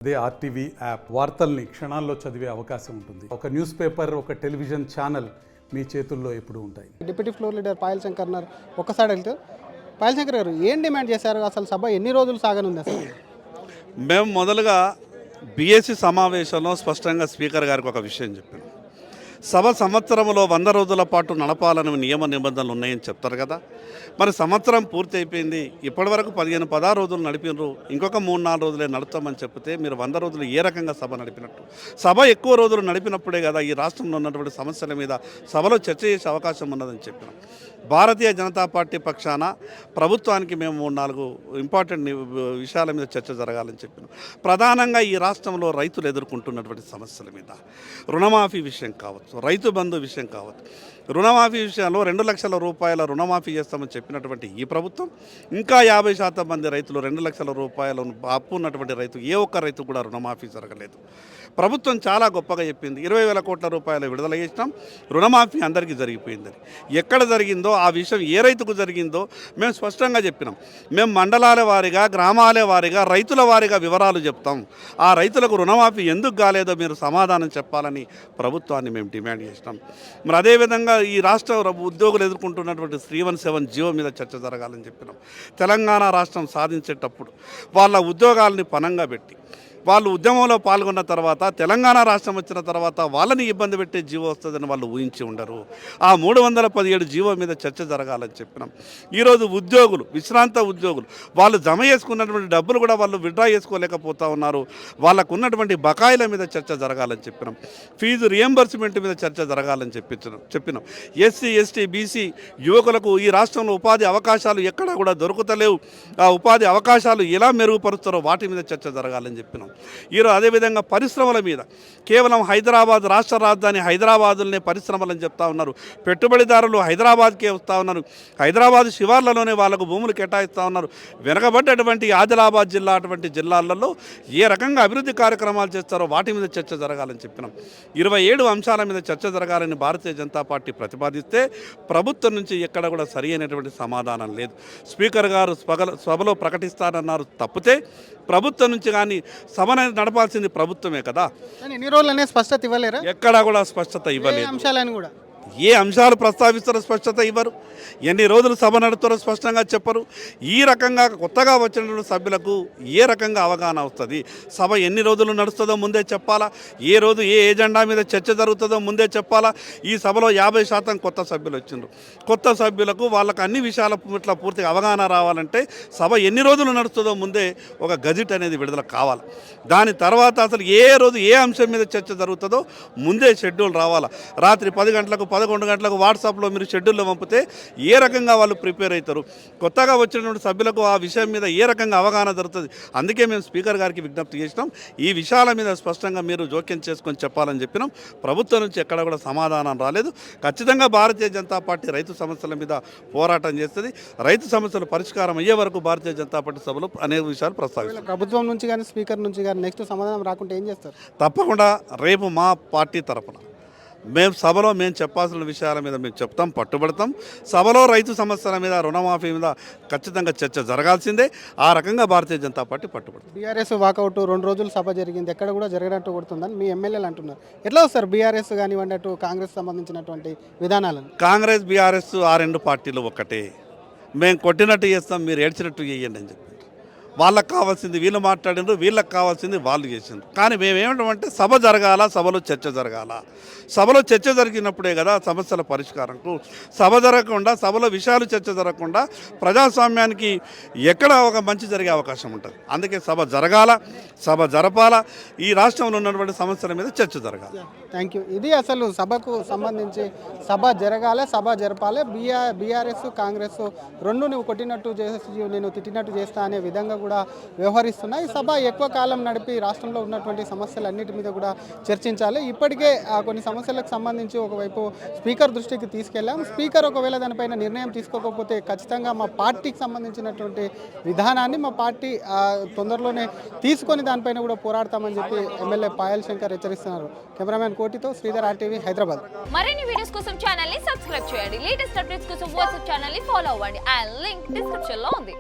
అదే RTV app వార్తల్ని క్షణాల్లో చదివే అవకాశం ఉంటుంది. ఒక న్యూస్ పేపర్, ఒక టెలివిజన్ ఛానల్ మీ చేతుల్లో ఎప్పుడూ ఉంటాయి. Deputy floor leader Payal Shankar ఒక్కసారి వెళ్తే పాయల్ శంకర్ గారు ఏం డిమాండ్ చేశారు? అసలు సభ ఎన్ని రోజులు సాగనుంది? అసలు మేము మొదలుగా బీఎస్సీ సమావేశంలో స్పష్టంగా స్పీకర్ గారికి ఒక విషయం చెప్పాను. సభ సంవత్సరంలో 100 రోజుల పాటు నడపాలని నియమ నిబంధనలు ఉన్నాయని చెప్తారు కదా. మరి సంవత్సరం పూర్తి అయిపోయింది, ఇప్పటి వరకు 15-16 రోజులు నడిపినరు, ఇంకొక 3-4 రోజులే నడుపుతామని చెప్తే మీరు 100 రోజులు ఏ రకంగా సభ నడిపినట్టు? సభ ఎక్కువ రోజులు నడిపినప్పుడే కదా ఈ రాష్ట్రంలో ఉన్నటువంటి సమస్యల మీద సభలో చర్చ చేసే అవకాశం ఉన్నదని చెప్పినాం. భారతీయ జనతా పార్టీ పక్షాన ప్రభుత్వానికి మేము 3-4 ఇంపార్టెంట్ విషయాల మీద చర్చ జరగాలని చెప్పినాం. ప్రధానంగా ఈ రాష్ట్రంలో రైతులు ఎదుర్కొంటున్నటువంటి సమస్యల మీద, రుణమాఫీ విషయం కావచ్చు, రైతు బంధు విషయం కావచ్చు. రుణమాఫీ విషయంలో 2 లక్షల రూపాయల రుణమాఫీ చేస్తామని చెప్పినటువంటి ఈ ప్రభుత్వం ఇంకా 50% మంది రైతులు 2 లక్షల రూపాయల అప్పు ఉన్నటువంటి రైతు ఏ ఒక్క రైతు కూడా రుణమాఫీ జరగలేదు. ప్రభుత్వం చాలా గొప్పగా చెప్పింది, 20,000 కోట్ల రూపాయలు విడుదల చేసినాం, రుణమాఫీ అందరికీ జరిగిపోయిందని. ఎక్కడ జరిగిందో ఆ విషయం ఏ రైతుకు జరిగిందో మేము స్పష్టంగా చెప్పినాం. మేము మండలాల వారీగా, గ్రామాల వారీగా, రైతుల వారీగా వివరాలు చెప్తాం. ఆ రైతులకు రుణమాఫీ ఎందుకు కాలేదో మీరు సమాధానం చెప్పాలని ప్రభుత్వాన్ని మేము డిమాండ్ చేసినాం. మరి అదేవిధంగా ఈ రాష్ట్ర ఉద్యోగులు ఎదుర్కొంటున్నటువంటి 317 జీవో మీద చర్చ జరగాలని చెప్పినాం. తెలంగాణ రాష్ట్రం సాధించేటప్పుడు వాళ్ళ ఉద్యోగాలని పణంగా పెట్టి వాళ్ళు ఉద్యమంలో పాల్గొన్న తర్వాత తెలంగాణ రాష్ట్రం వచ్చిన తర్వాత వాళ్ళని ఇబ్బంది పెట్టే జీవో వస్తుందని వాళ్ళు ఊహించి ఉండరు. ఆ 317 జీవో మీద చర్చ జరగాలని చెప్పినాం. ఈరోజు ఉద్యోగులు, విశ్రాంత ఉద్యోగులు, వాళ్ళు జమ చేసుకున్నటువంటి డబ్బులు కూడా వాళ్ళు విత్డ్రా చేసుకోలేకపోతూ ఉన్నారు. వాళ్ళకు ఉన్నటువంటి బకాయిల మీద చర్చ జరగాలని చెప్పినాం. ఫీజు రియంబర్స్మెంట్ మీద చర్చ జరగాలని చెప్పినాం. ఎస్సీ, ఎస్టీ, బీసీ యువకులకు ఈ రాష్ట్రంలో ఉపాధి అవకాశాలు ఎక్కడా కూడా దొరుకుతలేవు. ఆ ఉపాధి అవకాశాలు ఎలా మెరుగుపరుస్తారో వాటి మీద చర్చ జరగాలని చెప్పినాం. ఈరోజు అదేవిధంగా పరిశ్రమల మీద, కేవలం హైదరాబాద్ రాష్ట్ర రాజధాని హైదరాబాదులనే పరిశ్రమలని చెప్తా ఉన్నారు. పెట్టుబడిదారులు హైదరాబాద్కే వస్తూ ఉన్నారు. హైదరాబాద్ శివార్లలోనే వాళ్ళకు భూములు కేటాయిస్తూ ఉన్నారు. వెనకబడ్డటువంటి ఆదిలాబాద్ జిల్లా అటువంటి జిల్లాలలో ఏ రకంగా అభివృద్ధి కార్యక్రమాలు చేస్తారో వాటి మీద చర్చ జరగాలని చెప్పినాం. 27 అంశాల మీద చర్చ జరగాలని భారతీయ జనతా పార్టీ ప్రతిపాదిస్తే ప్రభుత్వం నుంచి ఎక్కడ కూడా సరి అయినటువంటి సమాధానం లేదు. స్పీకర్ గారు సభలో ప్రకటిస్తారన్నారు తప్పితే ప్రభుత్వం నుంచి కానీ సభను నడపాల్సింది ప్రభుత్వమే కదా. ఎన్ని రోజులనే స్పష్టత ఇవ్వలేరా? ఎక్కడా కూడా స్పష్టత ఇవ్వలేదు. అంశాలను కూడా ఏ అంశాలు ప్రస్తావిస్తారో స్పష్టత ఇవ్వరు. ఎన్ని రోజులు సభ నడుపుతారో స్పష్టంగా చెప్పరు. ఈ రకంగా కొత్తగా వచ్చిన సభ్యులకు ఏ రకంగా అవగాహన వస్తుంది? సభ ఎన్ని రోజులు నడుస్తుందో ముందే చెప్పాలా? ఏ రోజు ఏ ఎజెండా మీద చర్చ జరుగుతుందో ముందే చెప్పాలా? ఈ సభలో 50% కొత్త సభ్యులు వచ్చిండ్రు. కొత్త సభ్యులకు వాళ్ళకు అన్ని విషయాల ఇట్లా పూర్తిగా అవగాహన రావాలంటే సభ ఎన్ని రోజులు నడుస్తుందో ముందే ఒక గజెట్ అనేది విడుదల కావాలి. దాని తర్వాత అసలు ఏ రోజు ఏ అంశం మీద చర్చ జరుగుతుందో ముందే షెడ్యూల్ రావాలా. రాత్రి 10 గంటలకు 11 గంటలకు వాట్సాప్లో మీరు షెడ్యూల్లో పంపితే ఏ రకంగా వాళ్ళు ప్రిపేర్ అవుతారు? కొత్తగా వచ్చినటువంటి సభ్యులకు ఆ విషయం మీద ఏ రకంగా అవగాహన జరుగుతుంది? అందుకే మేము స్పీకర్ గారికి విజ్ఞప్తి చేసినాం, ఈ విషయాల మీద స్పష్టంగా మీరు జోక్యం చేసుకొని చెప్పాలని చెప్పినాం. ప్రభుత్వం నుంచి ఎక్కడ కూడా సమాధానం రాలేదు. ఖచ్చితంగా భారతీయ జనతా పార్టీ రైతు సమస్యల మీద పోరాటం చేస్తుంది. రైతు సమస్యలు పరిష్కారం అయ్యే వరకు భారతీయ జనతా పార్టీ సభలో అనేక విషయాలు ప్రస్తావిస్తారు. ప్రభుత్వం నుంచి కానీ స్పీకర్ నుంచి కానీ నెక్స్ట్ సమాధానం రాకుంటే ఏం చేస్తారు? తప్పకుండా రేపు మా పార్టీ తరఫున మేము సభలో మేము చెప్పాల్సిన విషయాల మీద మేము చెప్తాం, పట్టుబడతాం. సభలో రైతు సమస్యల మీద, రుణమాఫీ మీద ఖచ్చితంగా చర్చ జరగాల్సిందే. ఆ రకంగా Bharatiya Janata party పట్టుబడుతుంది. BRS walkout 2 రోజులు సభ జరిగింది, ఎక్కడ కూడా జరగనట్టు కొడుతుందని మీ ఎమ్మెల్యేలు అంటున్నారు. ఎట్లా వస్తారు బీఆర్ఎస్ కానివ్వండి అటు కాంగ్రెస్ సంబంధించినటువంటి విధానాలను? కాంగ్రెస్, బీఆర్ఎస్ ఆ 2 పార్టీలు ఒకటే. మేము కొట్టినట్టు చేస్తాం, మీరు ఏడ్చినట్టు చేయండి అని చెప్పి వాళ్ళకు కావాల్సింది వీళ్ళు మాట్లాడినారు, వీళ్ళకి కావాల్సింది వాళ్ళు చేసిండ్రు. కానీ మేమేమంటామంటే సభ జరగాల, సభలో చర్చ జరగాల. సభలో చర్చ జరిగినప్పుడే కదా సమస్యల పరిష్కారంకు. సభ జరగకుండా, సభలో విషయాలు చర్చ జరగకుండా ప్రజాస్వామ్యానికి ఎక్కడ ఒక మంచి జరిగే అవకాశం ఉంటుంది. అందుకే సభ జరగాల, సభ జరపాల. ఈ రాష్ట్రంలో ఉన్నటువంటి సమస్యల మీద చర్చ జరగాలి. Thank you. ఇది అసలు సభకు సంబంధించి సభ జరగాలి, సభ జరపాలి. బీఆర్ఎస్ కాంగ్రెస్ 2 నువ్వు కొట్టినట్టు చేసి నేను తిట్టినట్టు చేస్తా అనే విధంగా కూడా వ్యవహరిస్తున్నాయి. ఈ సభ ఎక్కువ కాలం నడిపి రాష్ట్రంలో ఉన్నటువంటి సమస్యలన్నిటి మీద కూడా చర్చించాలి. ఇప్పటికే కొన్ని సమస్యలకు సంబంధించి ఒకవైపు స్పీకర్ దృష్టికి తీసుకెళ్ళాం. స్పీకర్ ఒకవేళ దానిపైన నిర్ణయం తీసుకోకపోతే ఖచ్చితంగా మా పార్టీకి సంబంధించినటువంటి విధానాన్ని మా పార్టీ తొందరలోనే తీసుకొని దానిపైన కూడా పోరాడతామని చెప్పి ఎమ్మెల్యే పాయల్ శంకర్ హెచ్చరిస్తున్నారు. కెమెరామెన్ కోటితో శ్రీధర్, RTV హైదరాబాద్. మరిన్ని వీడియోస్ కోసం ఛానల్ ని సబ్స్క్రైబ్ చేయండి. లేటెస్ట్ అప్డేట్స్ కోసం వాట్సాప్ ఛానల్ ని ఫాలో అవ్వండి. ఆ లింక్ డిస్క్రిప్షన్ లో ఉంది.